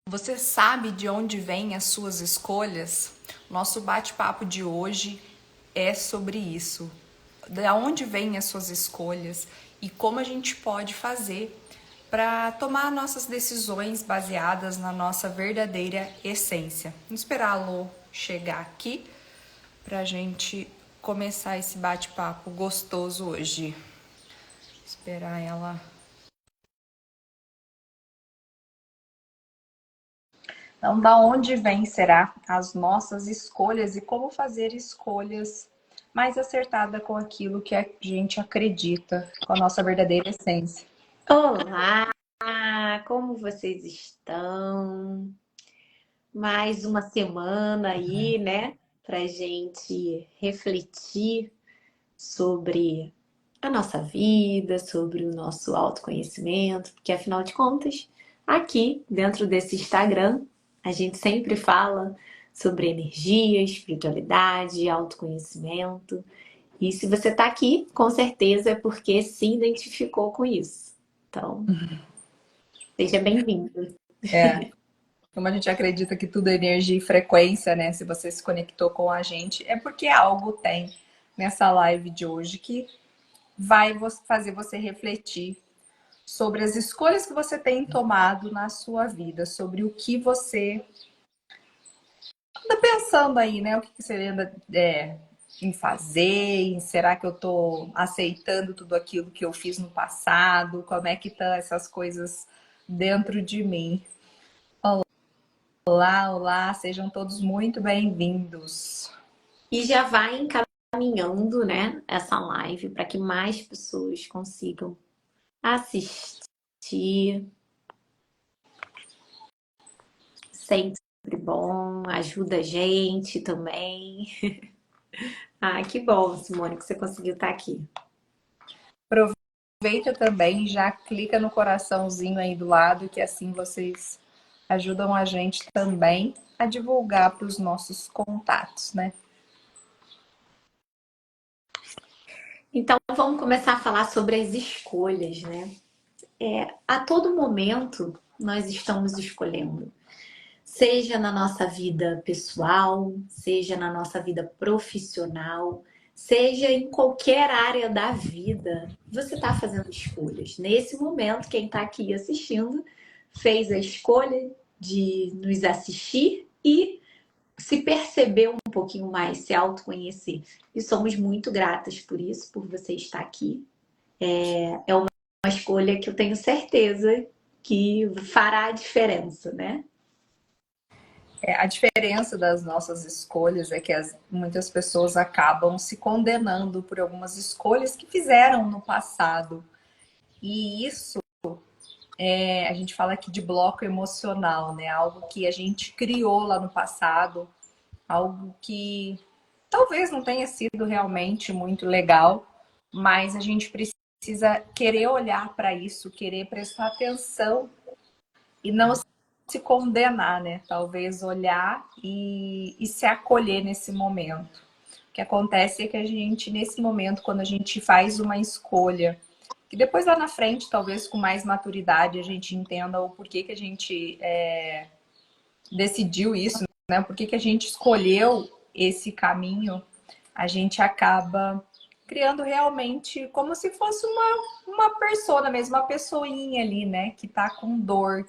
Você sabe de onde vêm as suas escolhas? Nosso bate-papo de hoje é sobre isso. De onde vêm as suas escolhas e como a gente pode fazer para tomar nossas decisões baseadas na nossa verdadeira essência. Vamos esperar a Lô chegar aqui para a gente começar esse bate-papo gostoso hoje. Esperar ela. Então, da onde vem, será, as nossas escolhas e como fazer escolhas mais acertadas com aquilo que a gente acredita, com a nossa verdadeira essência? Olá, como vocês estão? Mais uma semana aí, né, para gente refletir sobre a nossa vida, sobre o nosso autoconhecimento, porque afinal de contas, aqui dentro desse Instagram, a gente sempre fala sobre energia, espiritualidade, autoconhecimento. E se você está aqui, com certeza é porque se identificou com isso. Então, seja bem-vindo. É, como a gente acredita que tudo é energia e frequência, né? Se você se conectou com a gente, é porque algo tem nessa live de hoje que vai fazer você refletir sobre as escolhas que você tem tomado na sua vida, sobre o que você anda pensando aí, né? O que você anda em fazer? Será que eu tô aceitando tudo aquilo que eu fiz no passado? Como é que estão essas coisas dentro de mim? Olá, olá, sejam todos muito bem-vindos. E já vai encaminhando, né, essa live para que mais pessoas consigam assistir. Sempre bom, ajuda a gente também. Ah, que bom, Simone, que você conseguiu estar aqui. Aproveita também, já clica no coraçãozinho aí do lado, que assim vocês ajudam a gente também a divulgar para os nossos contatos, né? Então, vamos começar a falar sobre as escolhas, né? A todo momento, nós estamos escolhendo. Seja na nossa vida pessoal, seja na nossa vida profissional, seja em qualquer área da vida, você está fazendo escolhas. Nesse momento, quem está aqui assistindo fez a escolha de nos assistir e se perceber um pouquinho mais, se autoconhecer. E somos muito gratas por isso, por você estar aqui. É uma escolha que eu tenho certeza que fará a diferença, né? A diferença das nossas escolhas é que muitas pessoas acabam se condenando por algumas escolhas que fizeram no passado. E isso, a gente fala aqui de bloco emocional, né? Algo que a gente criou lá no passado, algo que talvez não tenha sido realmente muito legal, mas a gente precisa querer olhar para isso, querer prestar atenção e não se condenar, né? Talvez olhar e se acolher nesse momento. O que acontece é que a gente, nesse momento, quando a gente faz uma escolha, que depois lá na frente, talvez com mais maturidade, a gente entenda o porquê que a gente decidiu isso, né? Por que que a gente escolheu esse caminho, a gente acaba criando realmente como se fosse uma persona mesmo, uma pessoinha ali, né? Que tá com dor,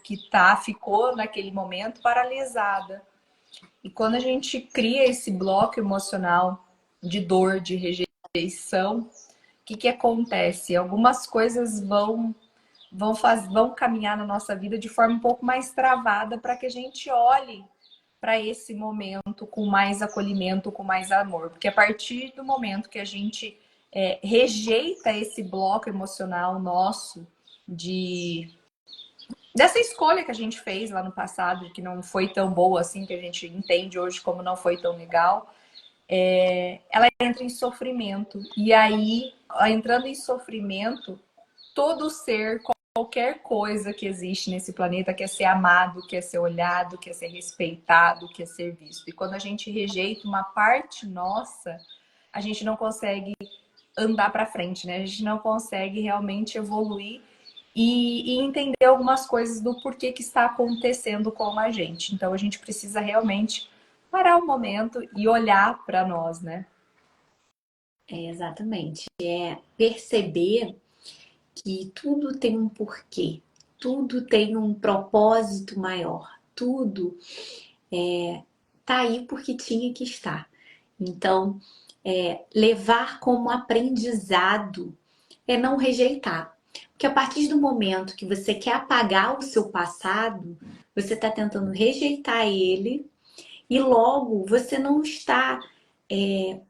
ficou naquele momento paralisada. E quando a gente cria esse bloco emocional de dor, de rejeição, o que acontece? Algumas coisas vão caminhar na nossa vida de forma um pouco mais travada para que a gente olhe para esse momento com mais acolhimento, com mais amor. Porque a partir do momento que a gente rejeita esse bloco emocional nosso de dessa escolha que a gente fez lá no passado, que não foi tão boa assim, que a gente entende hoje como não foi tão legal, ela entra em sofrimento. E aí, entrando em sofrimento, todo ser, qualquer coisa que existe nesse planeta quer ser amado, quer ser olhado, quer ser respeitado, quer ser visto. E quando a gente rejeita uma parte nossa, a gente não consegue andar para frente, né? A gente não consegue realmente evoluir e entender algumas coisas do porquê que está acontecendo com a gente. Então a gente precisa realmente parar um momento e olhar para nós, né? Exatamente. É perceber que tudo tem um porquê, tudo tem um propósito maior, tudo tá aí porque tinha que estar. Então, levar como aprendizado é não rejeitar. Porque a partir do momento que você quer apagar o seu passado, você está tentando rejeitar ele e logo você não está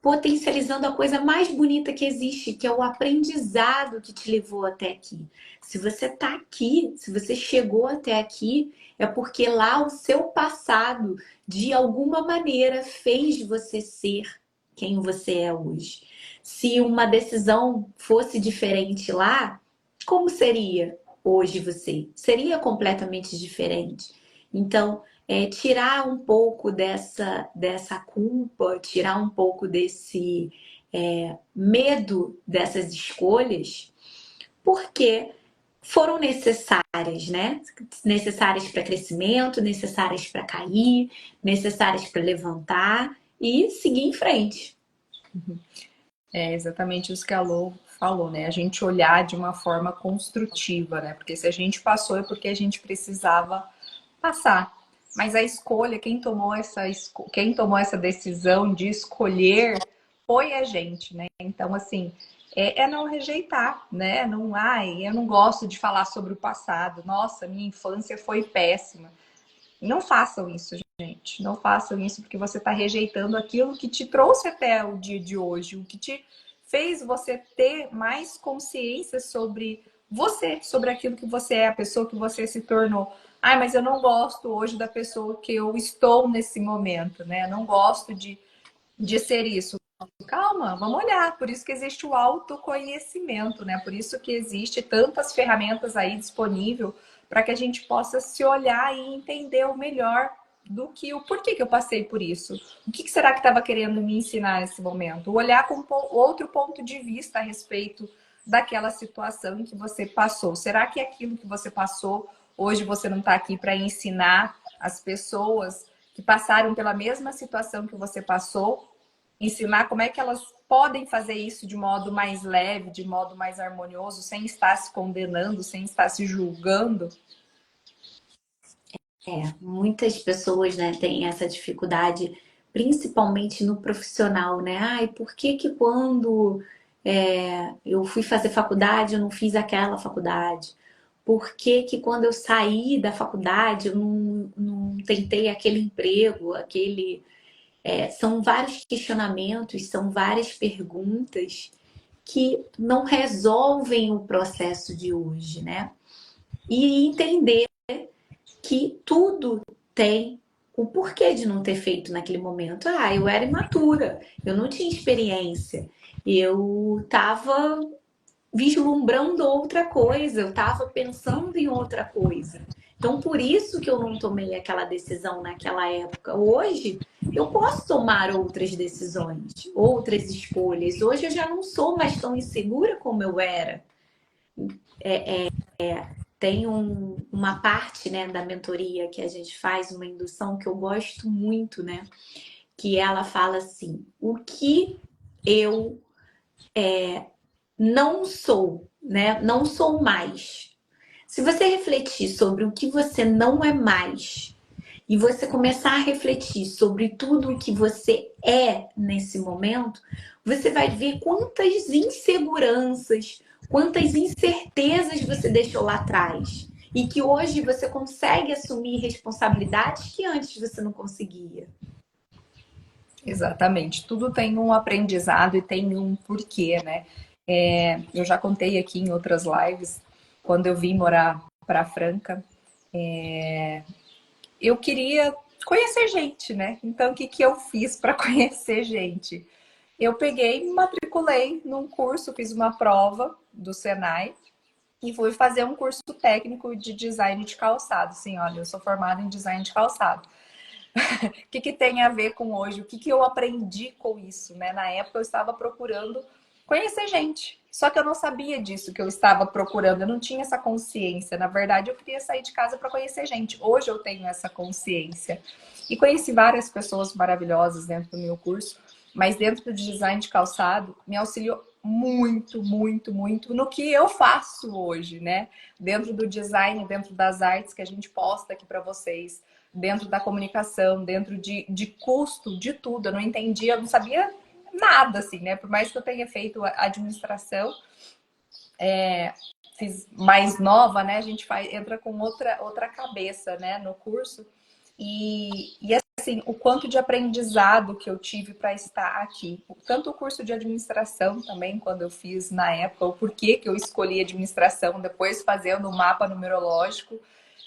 potencializando a coisa mais bonita que existe, que é o aprendizado que te levou até aqui. Se você está aqui, se você chegou até aqui, é porque lá o seu passado, de alguma maneira, fez você ser quem você é hoje. Se uma decisão fosse diferente lá, como seria hoje você? Seria completamente diferente. Então, tirar um pouco dessa culpa, tirar um pouco desse medo dessas escolhas, porque foram necessárias, né? Necessárias para crescimento, necessárias para cair, necessárias para levantar e seguir em frente. É exatamente isso que a Lô falou, né? A gente olhar de uma forma construtiva, né? Porque se a gente passou é porque a gente precisava passar. Mas a escolha, quem tomou essa decisão de escolher foi a gente, né? Então, assim, é não rejeitar, né? Não, ai, eu não gosto de falar sobre o passado. Nossa, minha infância foi péssima. Não façam isso, gente. Não façam isso porque você está rejeitando aquilo que te trouxe até o dia de hoje, o que te fez você ter mais consciência sobre você, sobre aquilo que você é, a pessoa que você se tornou. Ai, mas eu não gosto hoje da pessoa que eu estou nesse momento, né? Eu não gosto de ser isso. Calma, vamos olhar. Por isso que existe o autoconhecimento, né? Por isso que existe tantas ferramentas aí disponível para que a gente possa se olhar e entender o melhor do que o porquê que eu passei por isso. O que será que estava querendo me ensinar nesse momento? Olhar com outro ponto de vista a respeito daquela situação em que você passou. Será que aquilo que você passou, hoje você não está aqui para ensinar as pessoas que passaram pela mesma situação que você passou, ensinar como é que elas podem fazer isso de modo mais leve, de modo mais harmonioso, sem estar se condenando, sem estar se julgando? Muitas pessoas, né, têm essa dificuldade, principalmente no profissional, né? Ai, por que que quando eu fui fazer faculdade, eu não fiz aquela faculdade? Por que que quando eu saí da faculdade, eu não tentei aquele emprego, aquele... são vários questionamentos, são várias perguntas que não resolvem o processo de hoje, né? E entender que tudo tem o porquê de não ter feito naquele momento. Ah, eu era imatura, eu não tinha experiência, eu estava vislumbrando outra coisa, eu estava pensando em outra coisa. Então, por isso que eu não tomei aquela decisão naquela época. Hoje, eu posso tomar outras decisões, outras escolhas. Hoje, eu já não sou mais tão insegura como eu era. Tem uma parte, né, da mentoria que a gente faz, uma indução que eu gosto muito, né? Que ela fala assim: o que eu não sou, né? Não sou mais. Se você refletir sobre o que você não é mais e você começar a refletir sobre tudo o que você é nesse momento, você vai ver quantas inseguranças, quantas incertezas você deixou lá atrás. E que hoje você consegue assumir responsabilidades que antes você não conseguia. Exatamente. Tudo tem um aprendizado e tem um porquê, né? Eu já contei aqui em outras lives, quando eu vim morar para Franca, eu queria conhecer gente, né? Então, o que que eu fiz para conhecer gente? Eu peguei, me matriculei num curso, fiz uma prova do Senai e fui fazer um curso técnico de design de calçado. Sim, olha, eu sou formada em design de calçado. O que que tem a ver com hoje? O que que eu aprendi com isso, né? Na época eu estava procurando conhecer gente, Só que eu não sabia disso que eu estava procurando, eu não tinha essa consciência. Na verdade, eu queria sair de casa para conhecer gente. Hoje eu tenho essa consciência. E conheci várias pessoas maravilhosas dentro do meu curso, mas dentro do design de calçado me auxiliou muito, muito, muito no que eu faço hoje, né? Dentro do design, dentro das artes que a gente posta aqui para vocês, dentro da comunicação, dentro de custo, de tudo. Eu não entendia, eu não sabia nada, assim, né? Por mais que eu tenha feito a administração, fiz mais nova, né? A gente entra com outra cabeça, né? No curso. E assim, o quanto de aprendizado que eu tive para estar aqui. Tanto o curso de administração também, quando eu fiz na época, o porquê que eu escolhi administração, depois fazendo o mapa numerológico,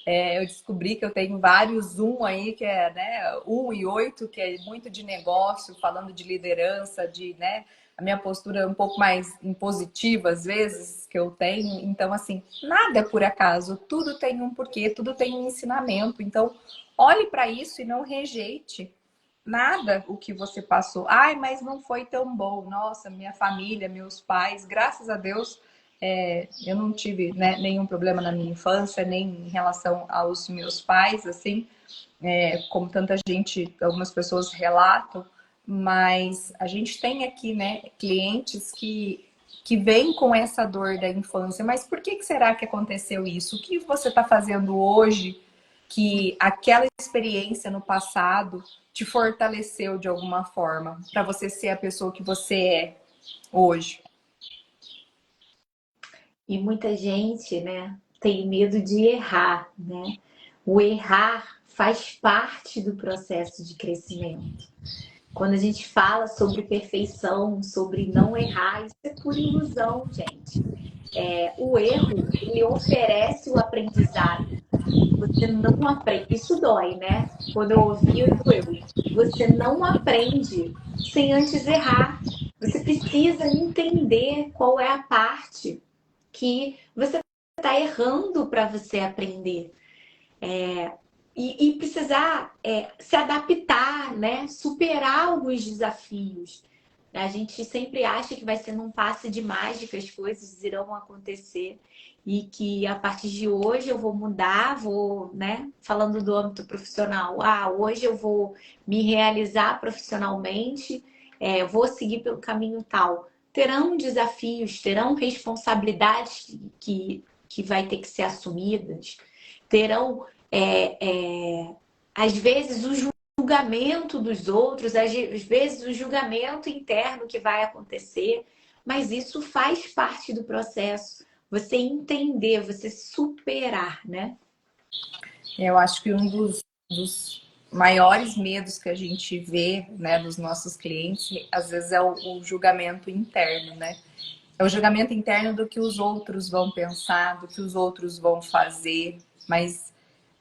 eu descobri que eu tenho vários aí, que é, né, 1 e 8, que é muito de negócio, falando de liderança, de, né, a minha postura é um pouco mais impositiva, às vezes, que eu tenho. Então, assim, nada é por acaso, tudo tem um porquê, tudo tem um ensinamento. Então, olhe para isso e não rejeite nada o que você passou. Ai, mas não foi tão bom. Nossa, minha família, meus pais, graças a Deus, eu não tive, né, nenhum problema na minha infância, nem em relação aos meus pais, assim, como tanta gente, algumas pessoas relatam, mas a gente tem aqui, né, clientes que vêm com essa dor da infância. Mas por que será que aconteceu isso? O que você está fazendo hoje que aquela experiência no passado te fortaleceu de alguma forma para você ser a pessoa que você é hoje? E muita gente, né, tem medo de errar, né? O errar faz parte do processo de crescimento. Quando a gente fala sobre perfeição, sobre não errar, isso é pura ilusão, gente. O erro, ele oferece o aprendizado. Você não aprende. Isso dói, né? Quando eu ouvi, doeu. Você não aprende sem antes errar. Você precisa entender qual é a parte que você está errando para você aprender. E precisar se adaptar, né? Superar alguns desafios. A gente sempre acha que vai ser num passe de mágica, as coisas irão acontecer e que a partir de hoje eu vou mudar, vou, né? Falando do âmbito profissional, hoje eu vou me realizar profissionalmente, vou seguir pelo caminho tal. Terão desafios, terão responsabilidades que vai ter que ser assumidas, terão às vezes o julgamento dos outros, às vezes o julgamento interno que vai acontecer, mas isso faz parte do processo. Você entender, você superar, né? Eu acho que um dos maiores medos que a gente vê, né, dos nossos clientes, às vezes é o julgamento interno, né? É o julgamento interno do que os outros vão pensar, do que os outros vão fazer, mas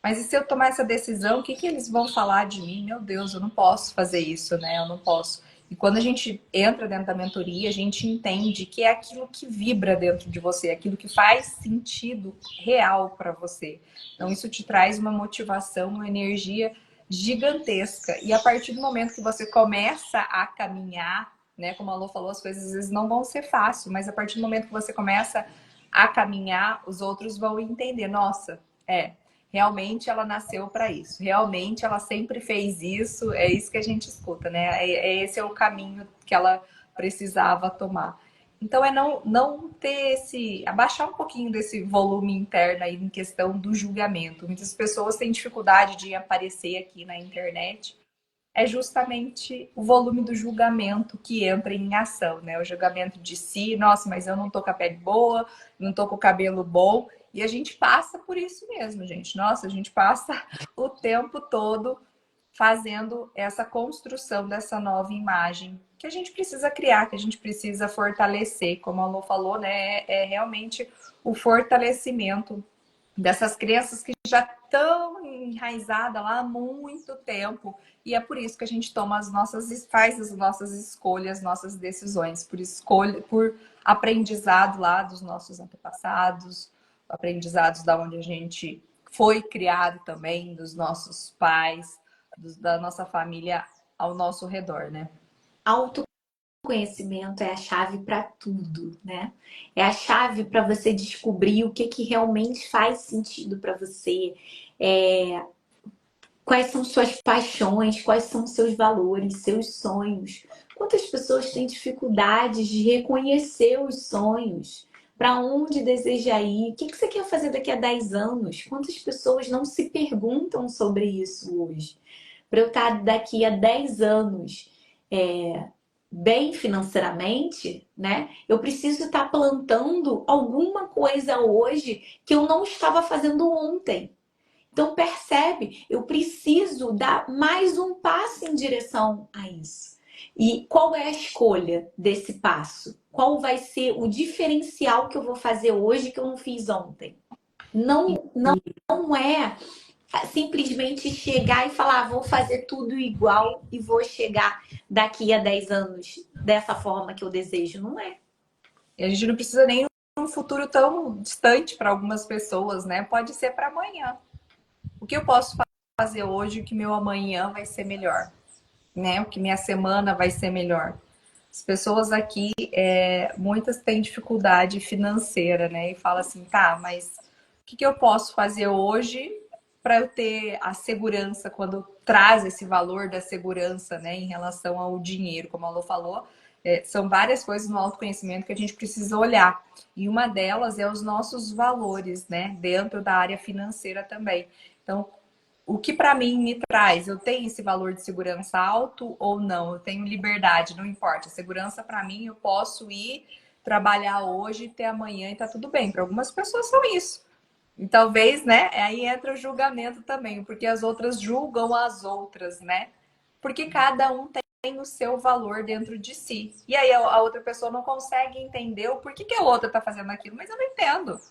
e se eu tomar essa decisão, o que eles vão falar de mim? Meu Deus, eu não posso fazer isso, né? Eu não posso. E quando a gente entra dentro da mentoria, a gente entende que é aquilo que vibra dentro de você, aquilo que faz sentido real para você. Então, isso te traz uma motivação, uma energia gigantesca. E a partir do momento que você começa a caminhar, né? Como a Lô falou, as coisas às vezes não vão ser fáceis, mas a partir do momento que você começa a caminhar, os outros vão entender. Nossa, realmente ela nasceu para isso. Realmente ela sempre fez isso. É isso que a gente escuta, né? Esse é o caminho que ela precisava tomar. Então não ter abaixar um pouquinho desse volume interno aí em questão do julgamento. Muitas pessoas têm dificuldade de aparecer aqui na internet. É justamente o volume do julgamento que entra em ação, né? O julgamento de si, nossa, mas eu não tô com a pele boa, não tô com o cabelo bom. E a gente passa por isso mesmo, gente. Nossa, a gente passa o tempo todo fazendo essa construção dessa nova imagem que a gente precisa criar, que a gente precisa fortalecer. Como a Lô falou, né? É realmente o fortalecimento dessas crenças que já estão enraizadas lá há muito tempo. E é por isso que a gente faz as nossas escolhas, nossas decisões, por aprendizado lá dos nossos antepassados, aprendizados da onde a gente foi criado também, dos nossos pais, da nossa família ao nosso redor, né? autoconhecimento é a chave para tudo, né? É a chave para você descobrir o que realmente faz sentido para você, quais são suas paixões, quais são seus valores, seus sonhos. Quantas pessoas têm dificuldades de reconhecer os sonhos? Para onde deseja ir? O que você quer fazer daqui a 10 anos? Quantas pessoas não se perguntam sobre isso hoje? Para eu estar daqui a 10 anos bem financeiramente, né? Eu preciso estar plantando alguma coisa hoje que eu não estava fazendo ontem. Então, percebe, eu preciso dar mais um passo em direção a isso. E qual é a escolha desse passo? Qual vai ser o diferencial que eu vou fazer hoje que eu não fiz ontem? Não é simplesmente chegar e falar, vou fazer tudo igual e vou chegar daqui a 10 anos dessa forma que eu desejo. Não é. E a gente não precisa nem um futuro tão distante para algumas pessoas, né? Pode ser para amanhã. O que eu posso fazer hoje que meu amanhã vai ser melhor, né? O que minha semana vai ser melhor. As pessoas aqui, muitas têm dificuldade financeira, né? E falam assim, tá, mas o que eu posso fazer hoje para eu ter a segurança quando traz esse valor da segurança, né, em relação ao dinheiro, como a Lô falou, são várias coisas no autoconhecimento que a gente precisa olhar. E uma delas é os nossos valores, né, dentro da área financeira também. Então, o que para mim me traz? Eu tenho esse valor de segurança alto ou não? Eu tenho liberdade, não importa. Segurança para mim, eu posso ir trabalhar hoje, ter amanhã e tá tudo bem. Para algumas pessoas são isso. E talvez, né, aí entra o julgamento também, porque as outras julgam as outras, né? Porque cada um tem o seu valor dentro de si. E aí a outra pessoa não consegue entender o porquê que a outra tá fazendo aquilo, mas eu não entendo.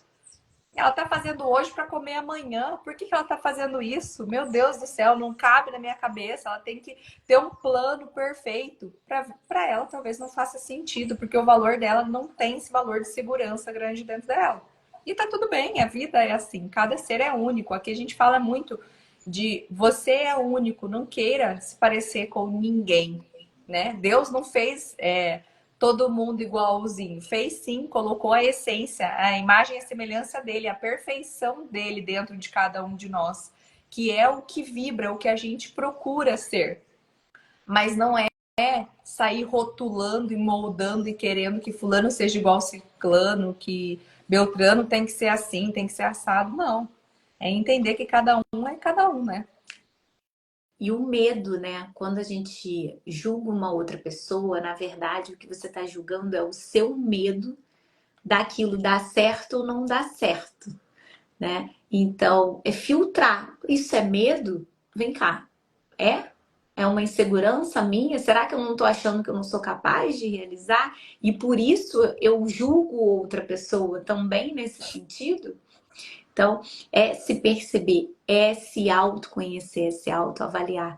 Ela tá fazendo hoje para comer amanhã. Por que ela tá fazendo isso? Meu Deus do céu, não cabe na minha cabeça. Ela tem que ter um plano perfeito. Para ela, talvez não faça sentido, porque o valor dela não tem esse valor de segurança grande dentro dela. E tá tudo bem, a vida é assim. Cada ser é único. Aqui a gente fala muito de você é único, não queira se parecer com ninguém, né? Deus não fez todo mundo igualzinho. Fez sim, colocou a essência, a imagem e a semelhança dele, a perfeição dele dentro de cada um de nós, que é o que vibra, o que a gente procura ser. Mas não é sair rotulando e moldando e querendo que fulano seja igual ciclano, que Beltrano tem que ser assim, tem que ser assado. Não. É entender que cada um é cada um, né? E o medo, né? Quando a gente julga uma outra pessoa, na verdade, o que você está julgando é o seu medo daquilo dar certo ou não dar certo, né? Então, é filtrar. Isso é medo? Vem cá. É? É uma insegurança minha? Será que eu não estou achando que eu não sou capaz de realizar? E por isso eu julgo outra pessoa também nesse sentido? Então, é se perceber, é se autoconhecer, é se autoavaliar.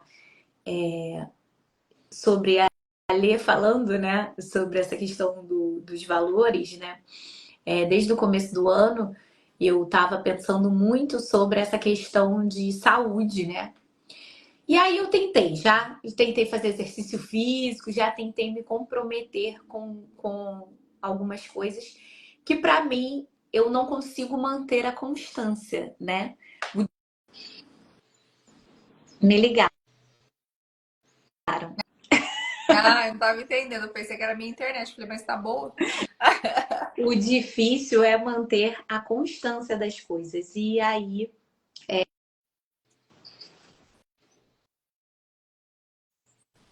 Sobre a Lê falando, né, sobre essa questão dos valores, né? Desde o começo do ano, eu estava pensando muito sobre essa questão de saúde, né? E aí eu tentei fazer exercício físico, já tentei me comprometer com algumas coisas que para mim eu não consigo manter a constância, né? Me ligaram. Ah, eu não tava entendendo. Eu pensei que era minha internet. Falei, mas tá boa? O difícil é manter a constância das coisas. E aí,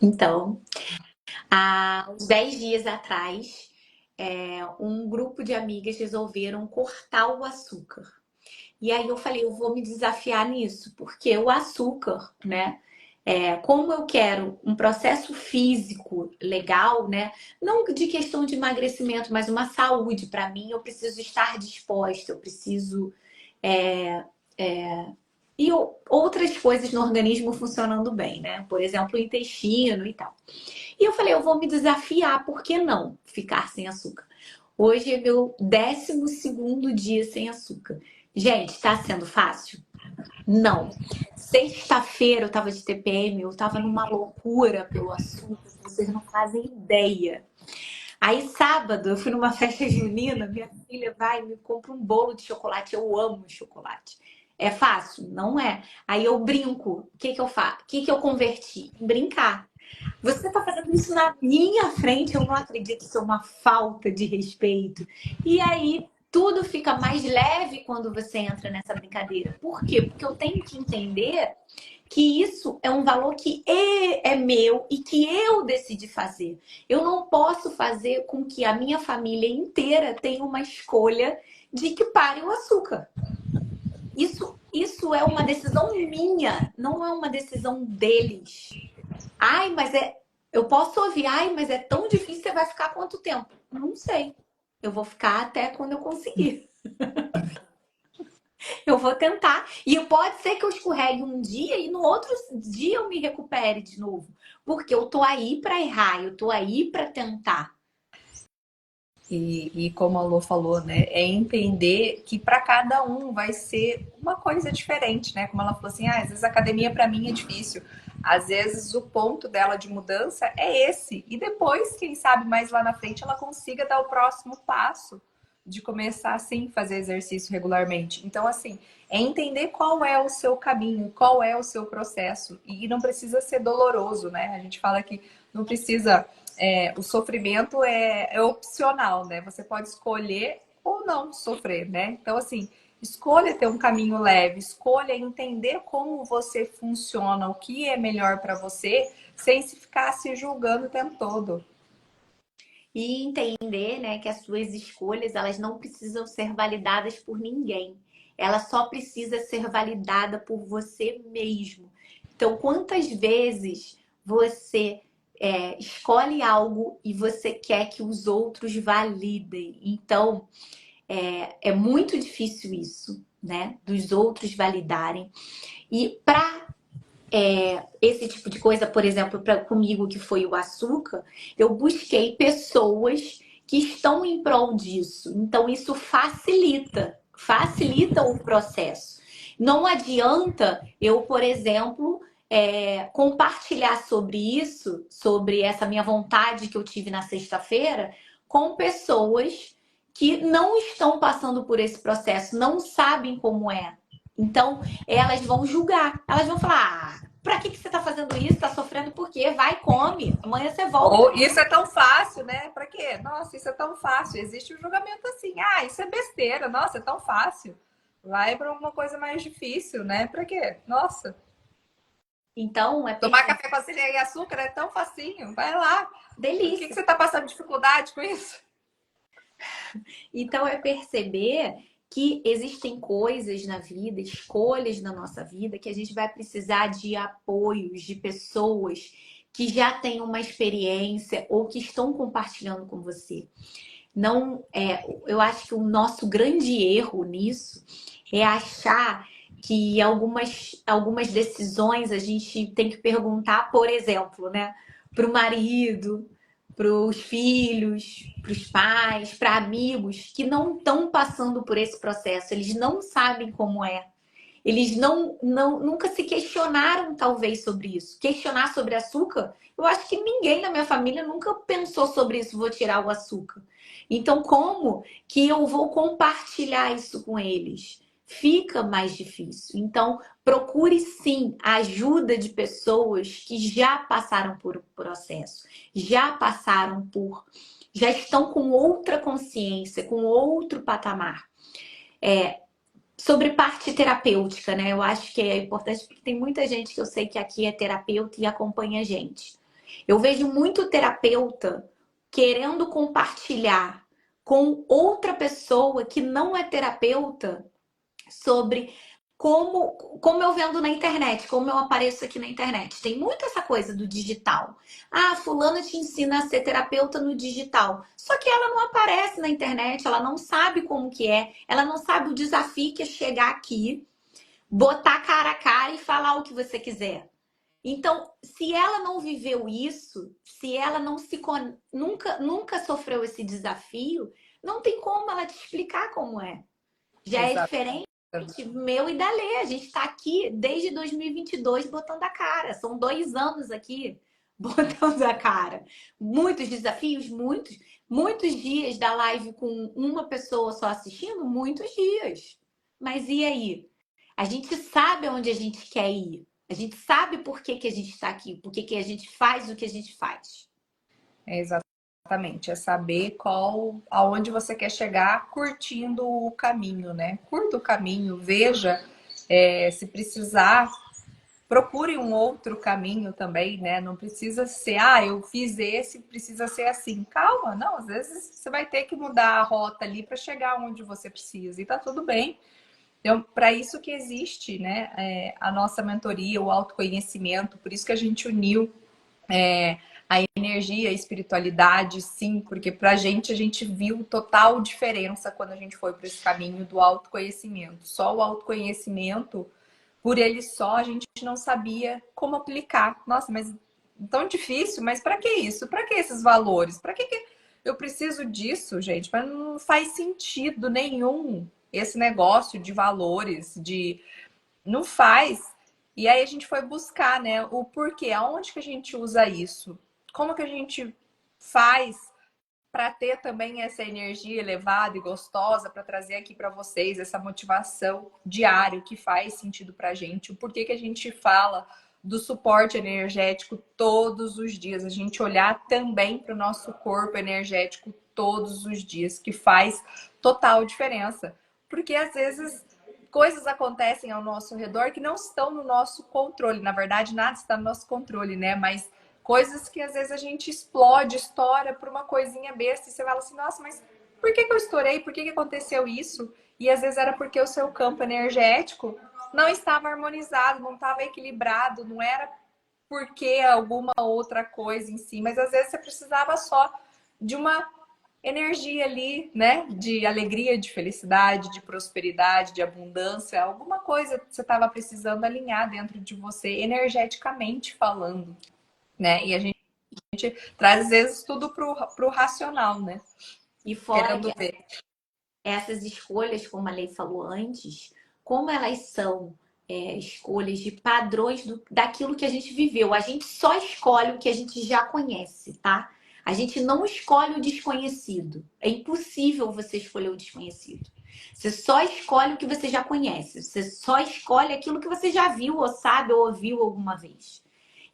então, há uns 10 dias atrás, um grupo de amigas resolveram cortar o açúcar. E aí eu falei, eu vou me desafiar nisso, porque o açúcar, né? Como eu quero um processo físico legal, né? Não de questão de emagrecimento, mas uma saúde para mim, eu preciso estar disposta, eu preciso e outras coisas no organismo funcionando bem, né? Por exemplo, o intestino e tal. E eu falei, eu vou me desafiar, por que não ficar sem açúcar? Hoje é meu 12º dia sem açúcar. Gente, tá sendo fácil? Não. Sexta-feira eu tava de TPM, eu tava numa loucura pelo açúcar, vocês não fazem ideia. Aí sábado eu fui numa festa junina, minha filha vai e me compra um bolo de chocolate. Eu amo chocolate. É fácil? Não é. Aí eu brinco. O que que eu faço? O que que eu converti? Em brincar. Você tá fazendo isso na minha frente, eu não acredito, isso é uma falta de respeito. E aí tudo fica mais leve quando você entra nessa brincadeira. Por quê? Porque eu tenho que entender que isso é um valor que é meu e que eu decidi fazer. Eu não posso fazer com que a minha família inteira tenha uma escolha de que pare o açúcar. Isso é uma decisão minha, não é uma decisão deles. Ai, mas é. Eu posso ouvir, ai, mas é tão difícil, você vai ficar quanto tempo? Não sei. Eu vou ficar até quando eu conseguir. Eu vou tentar. E pode ser que eu escorregue um dia e no outro dia eu me recupere de novo. Porque eu tô aí para errar, eu tô aí para tentar. E como a Lô falou, né, é entender que para cada um vai ser uma coisa diferente, né? Como ela falou assim, às vezes a academia para mim é difícil. Às vezes o ponto dela de mudança é esse. E depois, quem sabe, mais lá na frente ela consiga dar o próximo passo de começar assim fazer exercício regularmente. Então, assim, é entender qual é o seu caminho, qual é o seu processo. E não precisa ser doloroso, né? A gente fala que não precisa o sofrimento é opcional, né? Você pode escolher ou não sofrer, né? Então, assim, escolha ter um caminho leve, escolha entender como você funciona, o que é melhor para você, sem se ficar se julgando o tempo todo. E entender, né, que as suas escolhas, elas não precisam ser validadas por ninguém. Ela só precisa ser validada por você mesmo. Então, quantas vezes você escolhe algo e você quer que os outros validem? Então, é muito difícil isso, né? Dos outros validarem. E para esse tipo de coisa, por exemplo, comigo que foi o açúcar, eu busquei pessoas que estão em prol disso. Então, isso facilita o processo. Não adianta eu, por exemplo, compartilhar sobre isso, sobre essa minha vontade que eu tive na sexta-feira, com pessoas que não estão passando por esse processo, não sabem como é. Então, elas vão julgar. Elas vão falar: pra que você tá fazendo isso? Tá sofrendo por quê? Vai, come. Amanhã você volta. Ou isso é tão fácil, né? Para quê? Nossa, isso é tão fácil. Existe um julgamento assim. Ah, isso é besteira. Nossa, é tão fácil. Vai para uma coisa mais difícil, né? Para quê? Nossa, Então, é tomar perceber. café com açúcar e açúcar é tão facinho. Vai lá. Por que Delícia. você está passando dificuldade com isso? Então, é perceber que existem coisas na vida, escolhas na nossa vida, que a gente vai precisar de apoios, de pessoas que já têm uma experiência ou que estão compartilhando com você. Não, eu acho que o nosso grande erro nisso é achar que algumas decisões a gente tem que perguntar, por exemplo, né, para o marido, para os filhos, para os pais, para amigos que não estão passando por esse processo, eles não sabem como é. Eles nunca se questionaram, talvez, sobre isso. Questionar sobre açúcar, eu acho que ninguém na minha família nunca pensou sobre isso, vou tirar o açúcar. Então, como que eu vou compartilhar isso com eles? Fica mais difícil. Então, procure sim a ajuda de pessoas que já passaram por o processo, já passaram por, já estão com outra consciência, com outro patamar. Sobre parte terapêutica, né? Eu acho que é importante porque tem muita gente que eu sei que aqui é terapeuta e acompanha a gente. Eu vejo muito terapeuta querendo compartilhar com outra pessoa que não é terapeuta sobre como eu vendo na internet, como eu apareço aqui na internet. Tem muito essa coisa do digital. Ah, fulana te ensina a ser terapeuta no digital. Só que ela não aparece na internet, ela não sabe como que é, ela não sabe o desafio que é chegar aqui, botar cara a cara e falar o que você quiser. Então, se ela não viveu isso, se ela não nunca sofreu esse desafio, não tem como ela te explicar como é. Já é Exato. diferente meu e da Lê. A gente está aqui desde 2022 botando a cara. São 2 anos aqui botando a cara. Muitos desafios, muitos dias da live com uma pessoa só assistindo, muitos dias. Mas e aí? A gente sabe aonde a gente quer ir. A gente sabe por que, que a gente está aqui, por que, que a gente faz o que a gente faz. É exatamente, é saber aonde você quer chegar curtindo o caminho, né? Curta o caminho, veja, se precisar, procure um outro caminho também, né? Não precisa ser, eu fiz esse, precisa ser assim. Calma, não, às vezes você vai ter que mudar a rota ali para chegar onde você precisa e tá tudo bem. Então, para isso que existe, né, a nossa mentoria, o autoconhecimento, por isso que a gente uniu a energia, a espiritualidade, sim, porque pra gente a gente viu total diferença quando a gente foi para esse caminho do autoconhecimento. Só o autoconhecimento, por ele só, a gente não sabia como aplicar. Nossa, mas tão difícil, mas para que isso? Para que esses valores? Para que eu preciso disso, gente? Mas não faz sentido nenhum esse negócio de valores, de não faz. E aí a gente foi buscar, né, o porquê, aonde que a gente usa isso? Como que a gente faz para ter também essa energia elevada e gostosa para trazer aqui para vocês essa motivação diária que faz sentido para a gente? O porquê que a gente fala do suporte energético todos os dias, a gente olhar também para o nosso corpo energético todos os dias, que faz total diferença. Porque às vezes coisas acontecem ao nosso redor que não estão no nosso controle. Na verdade, nada está no nosso controle, né? Mas coisas que às vezes a gente explode, estoura por uma coisinha besta e você fala assim, nossa, mas por que eu estourei? Por que aconteceu isso? E às vezes era porque o seu campo energético não estava harmonizado, não estava equilibrado, não era porque alguma outra coisa em si, mas às vezes você precisava só de uma energia ali, né? De alegria, de felicidade, de prosperidade, de abundância, alguma coisa que você estava precisando alinhar dentro de você, energeticamente falando, né? E a gente traz às vezes tudo pro racional, né? E fora Querendo que ver. essas escolhas, como a Lei falou antes, como elas são escolhas de padrões daquilo que a gente viveu. A gente só escolhe o que a gente já conhece, tá? A gente não escolhe o desconhecido. É impossível você escolher o desconhecido. Você só escolhe o que você já conhece. Você só escolhe aquilo que você já viu, ou sabe, ou ouviu alguma vez.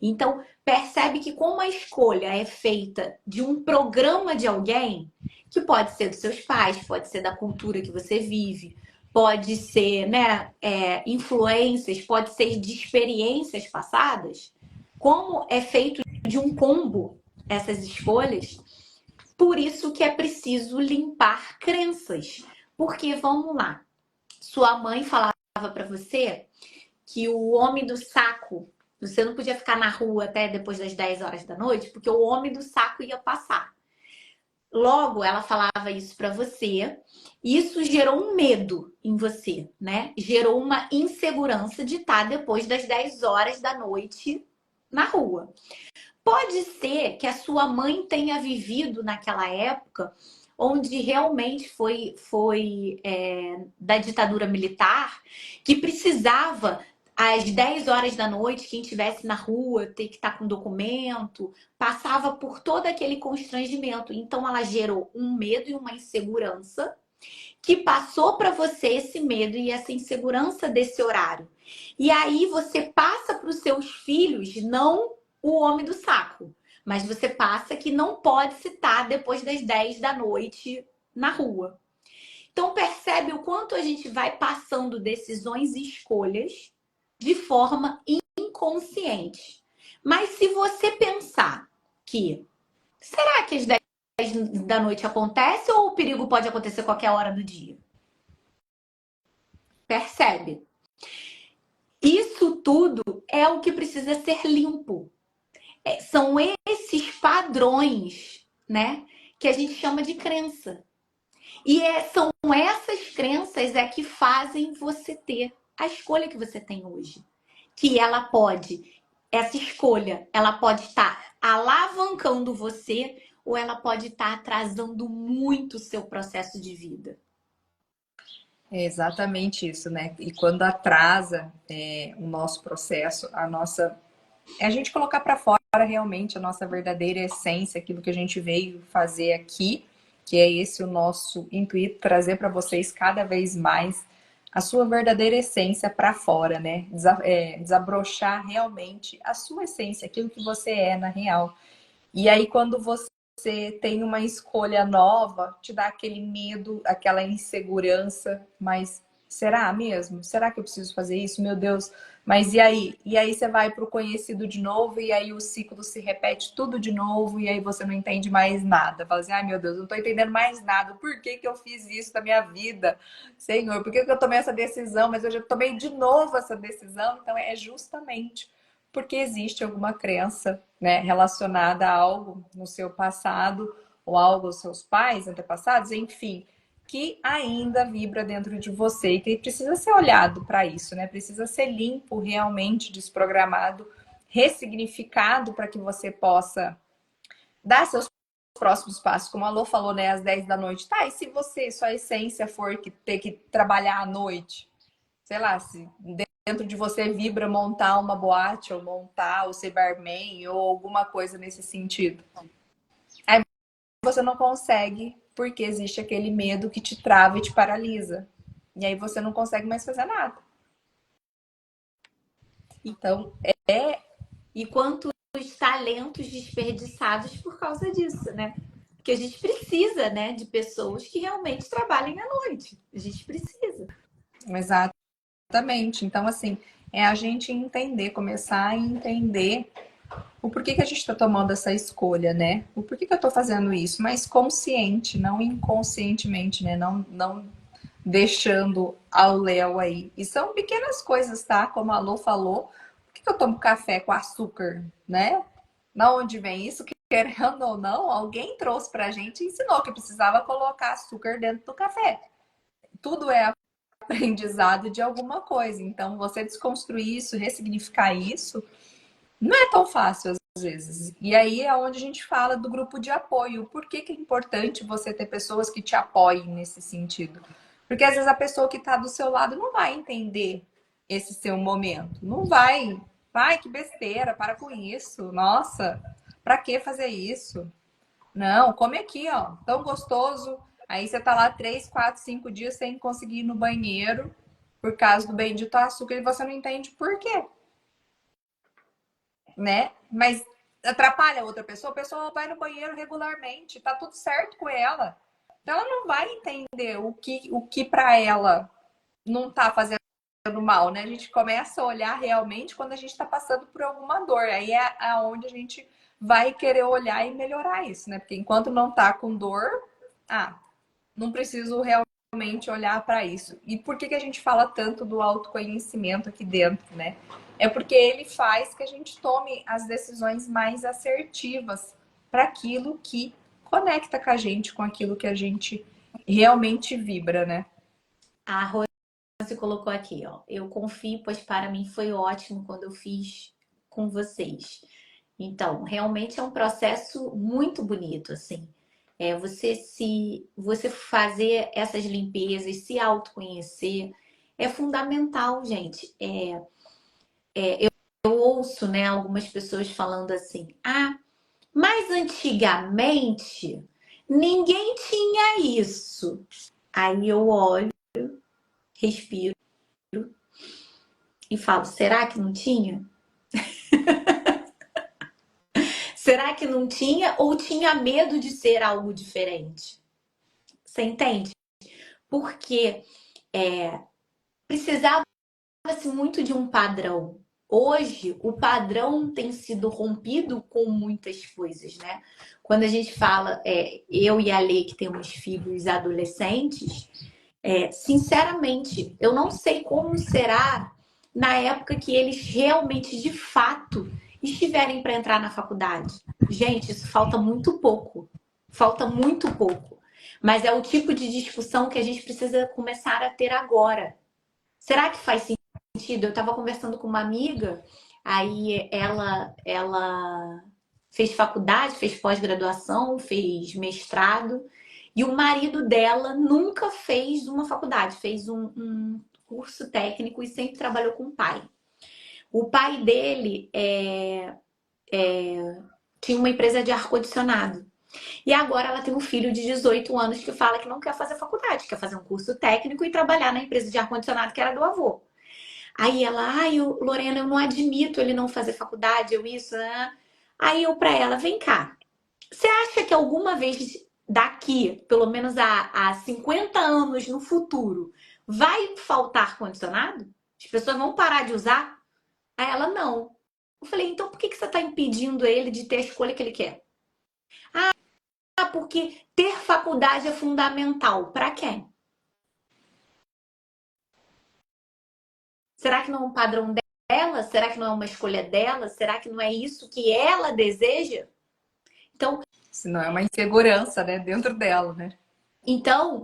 Então, percebe que como a escolha é feita de um programa de alguém, que pode ser dos seus pais, pode ser da cultura que você vive, pode ser, né, influências, pode ser de experiências passadas, como é feito de um combo essas escolhas, por isso que é preciso limpar crenças. Porque, vamos lá, sua mãe falava para você que o homem do saco, você não podia ficar na rua até depois das 10 horas da noite, porque o homem do saco ia passar. Logo, ela falava isso para você, e isso gerou um medo em você, né? Gerou uma insegurança de estar depois das 10 horas da noite na rua. Pode ser que a sua mãe tenha vivido naquela época onde realmente foi da ditadura militar, que precisava às 10 horas da noite, quem estivesse na rua ter que estar com documento, passava por todo aquele constrangimento. Então ela gerou um medo e uma insegurança que passou para você esse medo e essa insegurança desse horário. E aí você passa para os seus filhos não o homem do saco, mas você passa que não pode citar depois das 10 da noite na rua. Então percebe o quanto a gente vai passando decisões e escolhas de forma inconsciente. Mas se você pensar que será que às 10 da noite acontece ou o perigo pode acontecer qualquer hora do dia? Percebe? Isso tudo é o que precisa ser limpo. São esses padrões, né, que a gente chama de crença. E são essas crenças que fazem você ter a escolha que você tem hoje. Que essa escolha, ela pode estar alavancando você ou ela pode estar atrasando muito o seu processo de vida. É exatamente isso, né? E quando atrasa o nosso processo, a gente colocar para fora realmente a nossa verdadeira essência, aquilo que a gente veio fazer aqui, que é esse o nosso intuito, trazer para vocês cada vez mais a sua verdadeira essência para fora, né? Desabrochar realmente a sua essência, aquilo que você é na real. E aí, quando você tem uma escolha nova, te dá aquele medo, aquela insegurança, mas será mesmo? Será que eu preciso fazer isso? Meu Deus, mas e aí? E aí você vai para o conhecido de novo, e aí o ciclo se repete tudo de novo, e aí você não entende mais nada. Fala assim, ai meu Deus, não estou entendendo mais nada. Por que que eu fiz isso na minha vida? Senhor, por que que eu tomei essa decisão? Mas eu já tomei de novo essa decisão. Então é justamente porque existe alguma crença, né, relacionada a algo no seu passado ou algo aos seus pais, antepassados, enfim, que ainda vibra dentro de você e que precisa ser olhado para isso, né? Precisa ser limpo, realmente desprogramado, ressignificado para que você possa dar seus próximos passos. Como a Lô falou, né, às 10 da noite. Tá, e se você, sua essência for que ter que trabalhar à noite? Sei lá, se dentro de você vibra montar uma boate ou montar ou ser barman ou alguma coisa nesse sentido. Aí você não consegue porque existe aquele medo que te trava e te paralisa. E aí você não consegue mais fazer nada. Então, E quantos talentos desperdiçados por causa disso, né? Porque a gente precisa, né, de pessoas que realmente trabalhem à noite. A gente precisa. exatamente. Então, assim, é a gente entender, começar a entender o porquê que a gente está tomando essa escolha, né? O porquê que eu estou fazendo isso, mas consciente, não inconscientemente, né? Não deixando ao léu aí. E são pequenas coisas, tá? Como a Lô falou, por que eu tomo café com açúcar, né? Da onde vem isso? Que querendo ou não, alguém trouxe pra gente e ensinou que precisava colocar açúcar dentro do café. Tudo é aprendizado de alguma coisa. Então, você desconstruir isso, ressignificar isso, não é tão fácil às vezes. E aí é onde a gente fala do grupo de apoio. Por que que é importante você ter pessoas que te apoiem nesse sentido? Porque às vezes a pessoa que está do seu lado não vai entender esse seu momento. Não vai. Vai, que besteira, para com isso. Nossa, para que fazer isso? Não, come aqui, ó. Tão gostoso. Aí você tá lá 3, 4, 5 dias sem conseguir ir no banheiro por causa do bendito açúcar e você não entende por quê, né? Mas atrapalha a outra pessoa, a pessoa vai no banheiro regularmente, tá tudo certo com ela. Então ela não vai entender o que para ela não tá fazendo mal, né? A gente começa a olhar realmente quando a gente está passando por alguma dor. Aí é aonde a gente vai querer olhar e melhorar isso, né? Porque enquanto não tá com dor, não preciso realmente olhar para isso. E por que que a gente fala tanto do autoconhecimento aqui dentro, né? É porque ele faz que a gente tome as decisões mais assertivas para aquilo que conecta com a gente, com aquilo que a gente realmente vibra, né? A Rose colocou aqui, ó. Eu confio, pois para mim foi ótimo quando eu fiz com vocês. Então, realmente é um processo muito bonito, assim. Você fazer essas limpezas, se autoconhecer, é fundamental, gente. Eu ouço, né, algumas pessoas falando assim: ah, mas antigamente ninguém tinha isso. Aí eu olho, respiro e falo: será que não tinha? Será que não tinha ou tinha medo de ser algo diferente? Você entende? Porque precisava-se muito de um padrão. Hoje, o padrão tem sido rompido com muitas coisas, né? Quando a gente fala, eu e a Lê, que temos filhos adolescentes, sinceramente, eu não sei como será na época que eles realmente, de fato, estiverem para entrar na faculdade. Gente, isso falta muito pouco. Falta muito pouco. Mas é o tipo de discussão que a gente precisa começar a ter agora. Será que faz sentido? Eu estava conversando com uma amiga, aí ela fez faculdade, fez pós-graduação, fez mestrado, e o marido dela nunca fez uma faculdade, fez um curso técnico e sempre trabalhou com o pai. O pai dele tinha uma empresa de ar-condicionado. E agora ela tem um filho de 18 anos que fala que não quer fazer faculdade, quer fazer um curso técnico e trabalhar na empresa de ar-condicionado que era do avô. Aí ela, ai, Lorena, eu não admito ele não fazer faculdade, eu isso, né? Aí eu pra ela, vem cá, você acha que alguma vez daqui, pelo menos há 50 anos no futuro, vai faltar ar-condicionado? As pessoas vão parar de usar? Aí ela, não. Eu falei, então por que você está impedindo ele de ter a escolha que ele quer? Ah, porque ter faculdade é fundamental. Para quem? Será que não é um padrão dela? Será que não é uma escolha dela? Será que não é isso que ela deseja? Então, Senão é uma insegurança, né, dentro dela, né? então,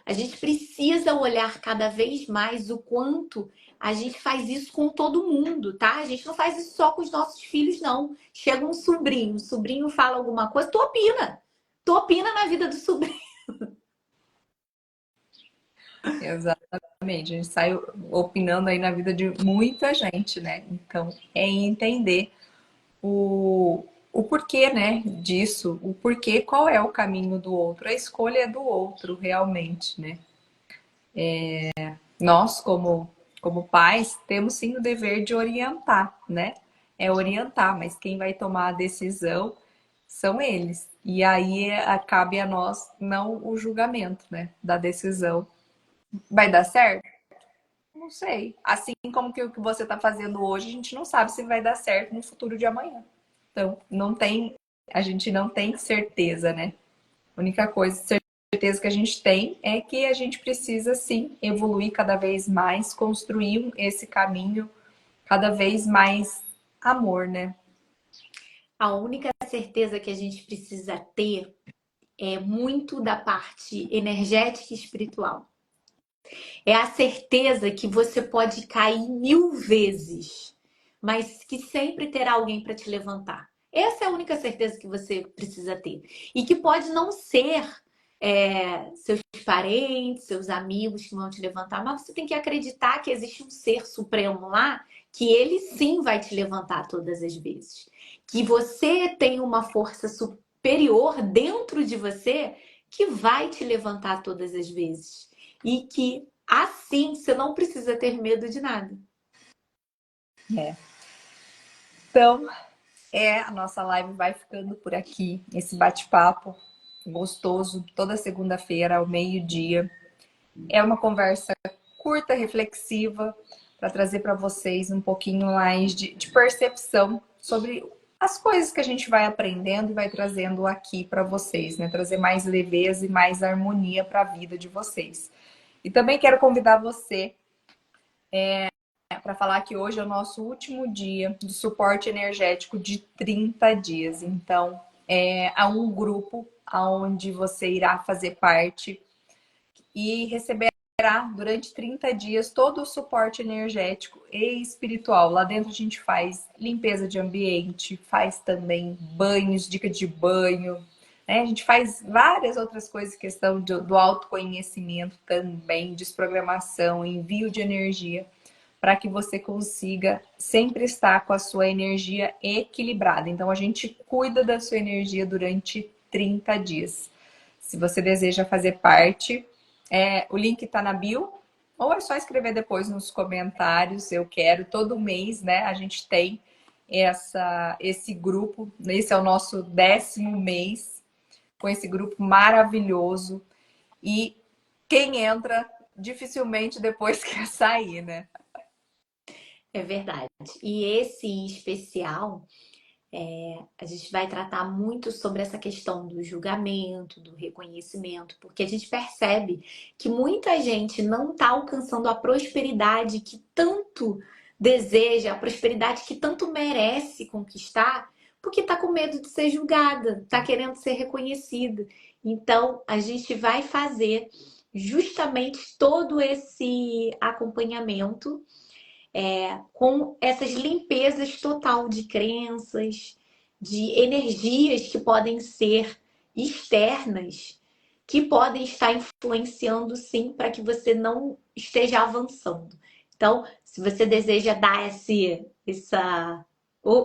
a gente precisa olhar cada vez mais o quanto a gente faz isso com todo mundo, tá? A gente não faz isso só com os nossos filhos, não. Chega um sobrinho, o sobrinho fala alguma coisa, tu opina. Tu opina na vida do sobrinho. Exatamente. A gente sai opinando aí na vida de muita gente, né? Então, é entender o porquê, né, disso, o porquê, qual é o caminho do outro, a escolha é do outro, realmente, né? Nós, como pais, temos sim o dever de orientar, né? É orientar, mas quem vai tomar a decisão são eles. E aí cabe a nós não o julgamento, né, da decisão. Vai dar certo? Não sei. Assim como que o que você está fazendo hoje, a gente não sabe se vai dar certo no futuro de amanhã. Então, a gente não tem certeza, né? A única certeza que a gente tem é que a gente precisa sim evoluir cada vez mais, construir esse caminho cada vez mais amor, né? A única certeza que a gente precisa ter é muito da parte energética e espiritual. É a certeza que você pode cair 1000 vezes, mas que sempre terá alguém para te levantar. Essa é a única certeza que você precisa ter. E que pode não ser seus parentes, seus amigos que vão te levantar, mas você tem que acreditar que existe um ser supremo lá que ele sim vai te levantar todas as vezes. Que você tem uma força superior dentro de você que vai te levantar todas as vezes. E que assim você não precisa ter medo de nada. É. Então, a nossa live vai ficando por aqui. Esse bate-papo gostoso, toda segunda-feira, ao meio-dia. É uma conversa curta, reflexiva, para trazer para vocês um pouquinho mais de percepção sobre as coisas que a gente vai aprendendo e vai trazendo aqui para vocês, né? Trazer mais leveza e mais harmonia para a vida de vocês. E também quero convidar você para falar que hoje é o nosso último dia do suporte energético de 30 dias. Então, há um grupo onde você irá fazer parte e receberá durante 30 dias todo o suporte energético e espiritual. Lá dentro a gente faz limpeza de ambiente, faz também banhos, dica de banho, né? A gente faz várias outras coisas, questão do autoconhecimento também, desprogramação, envio de energia, para que você consiga sempre estar com a sua energia equilibrada. Então a gente cuida da sua energia durante 30 dias. Se você deseja fazer parte, o link está na bio, ou é só escrever depois nos comentários, eu quero. Todo mês, né, a gente tem esse grupo, esse é o nosso 10º mês, com esse grupo maravilhoso. E quem entra, dificilmente depois quer sair, né? É verdade. E esse em especial, a gente vai tratar muito sobre essa questão do julgamento, do reconhecimento, porque a gente percebe que muita gente não está alcançando a prosperidade que tanto deseja, a prosperidade que tanto merece conquistar, porque está com medo de ser julgada, está querendo ser reconhecida. Então, a gente vai fazer justamente todo esse acompanhamento com essas limpezas total de crenças, de energias que podem ser externas, que podem estar influenciando sim para que você não esteja avançando. Então, se você deseja dar essa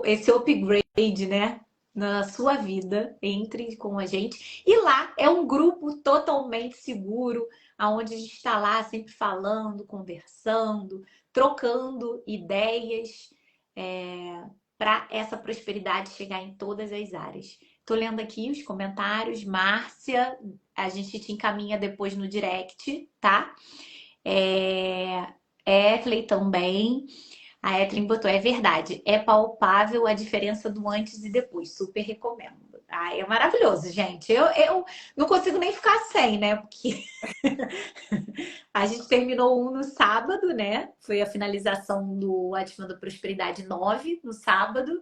esse upgrade, né? Na sua vida, entre com a gente. E lá é um grupo totalmente seguro, onde a gente está lá sempre falando, conversando, trocando ideias, para essa prosperidade chegar em todas as áreas. Tô lendo aqui os comentários. Márcia, a gente te encaminha depois no direct, tá? Ethley também. A Ethley botou, é verdade, é palpável a diferença do antes e depois, super recomendo. Ah, é maravilhoso, gente. Eu não consigo nem ficar sem, né? Porque a gente terminou um no sábado, né? Foi a finalização do Ativando Prosperidade 9 no sábado.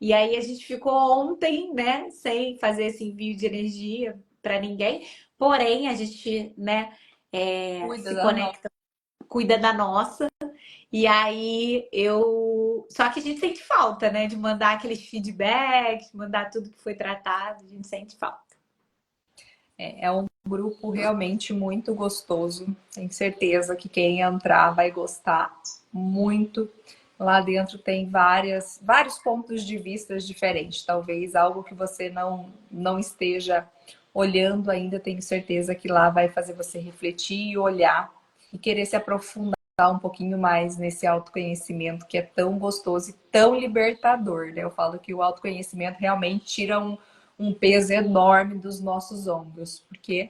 E aí a gente ficou ontem, né? Sem fazer esse envio de energia para ninguém. Porém, a gente, né? Cuida Se da nossa. conecta, cuida da nossa. E aí eu. Só que a gente sente falta, né? De mandar aqueles feedbacks, mandar tudo que foi tratado, a gente sente falta. É um grupo realmente muito gostoso. Tenho certeza que quem entrar vai gostar muito. Lá dentro tem vários pontos de vista diferentes. Talvez algo que você não esteja olhando ainda, tenho certeza que lá vai fazer você refletir e olhar e querer se aprofundar um pouquinho mais nesse autoconhecimento que é tão gostoso e tão libertador, né? Eu falo que o autoconhecimento realmente tira um peso enorme dos nossos ombros, porque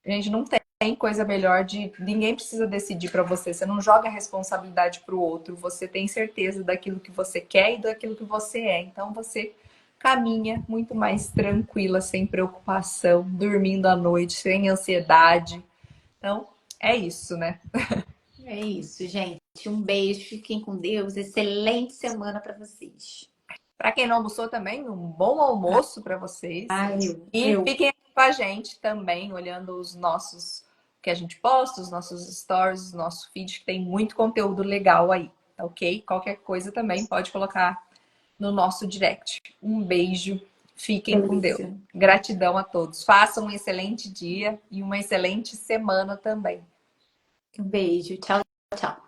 a gente não tem coisa melhor de. Ninguém precisa decidir para você, você não joga a responsabilidade para o outro, você tem certeza daquilo que você quer e daquilo que você é. Então você caminha muito mais tranquila, sem preocupação, dormindo à noite, sem ansiedade. Então é isso, né? É isso, gente. Um beijo, fiquem com Deus. Excelente semana para vocês. Para quem não almoçou também, um bom almoço para vocês. Ai, E eu. fiquem aqui com a gente também, olhando os nossos que a gente posta, os nossos stories, o nosso feed, que tem muito conteúdo legal aí, tá ok? Qualquer coisa também pode colocar no nosso direct. Um beijo, fiquem com Deus. Delícia. Gratidão a todos. Façam um excelente dia e uma excelente semana também. Um beijo. Tchau, tchau.